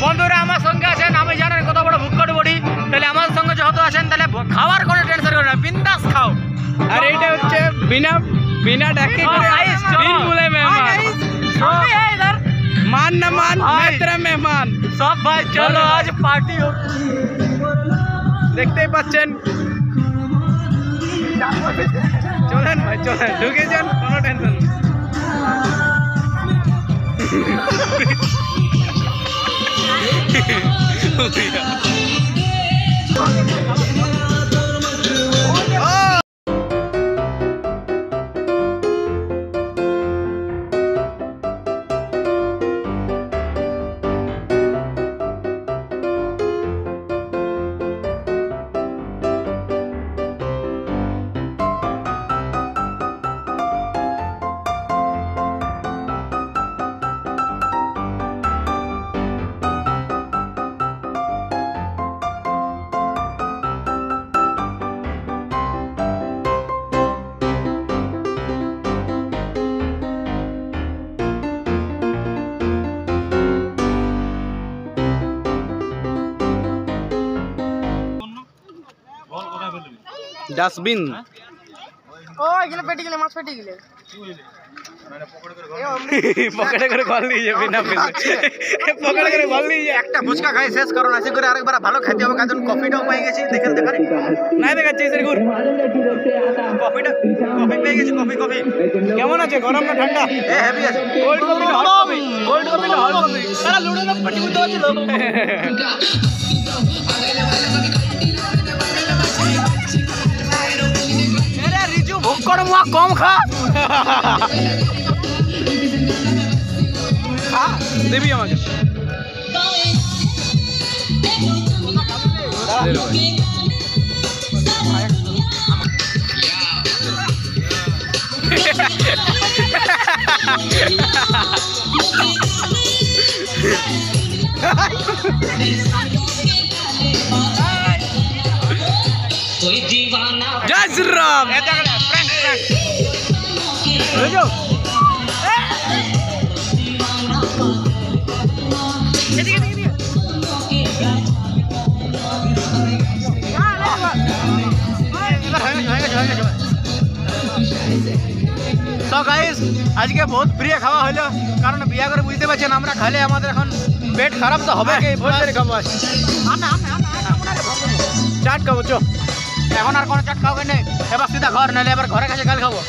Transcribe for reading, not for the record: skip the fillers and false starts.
বন্ধুরা আমার সঙ্গে আছেন, আমি জানেন কত বড় ভুক্কট বডি, তাহলে আমার সঙ্গে যত আছেন তাহলে খাওয়ার কোনো টেনশন করে না, বিন্দাস খাও। আর এইটা হচ্ছে বিনা ডাকে করে বিন বুলে মেহমান, মান না মান মেহতরা মেহমান সব ভাই চলো আজ পার্টি হোক। দেখতেই পাচ্ছেন, চলেন ভাই চলেন, ঢুকে যান, কোনো টেনশন নেই। ডাস্টবিন ও এখানে পেটি গেলে মাছ পেটি গেলে পকেটে করে কল নিয়ে যাবে না, পকেটে করে কল নিয়ে যায়। একটা ফুচকা খাই শেষ করুন, আসি করে আরেকবার ভালো খেতে হবে, কারণ কফিটাও পেয়ে গেছি। দেখেন নাই দেখাচ্ছে গুড়, কফি পেয়ে গেছি। কফি কেমন আছে, গরম না ঠান্ডা? হেভি আছে। কোল্ড কফি না হট কফি? কোল্ড কফি না হট কফি? সারা লুডো না পার্টি করতে হচ্ছিল। এরে রিজু ভোগ করে মুয়া কম খা। দেবি আমাকে জয় শ্রীরাম। তো গাইস আজকে বহুত প্রিয় খাওয়া হলো, কারণ বিয়া করে বুঝতে পারছেন আমরা খালে আমাদের এখন পেট খারাপ তো হবে কি, বহুত করে খাবো। চাট খাবো, চো এখন আর কোনো চাট খাওয়া নেই, এবার সিধা ঘর, নাহলে এবার ঘরে কাছে কাল খাবো।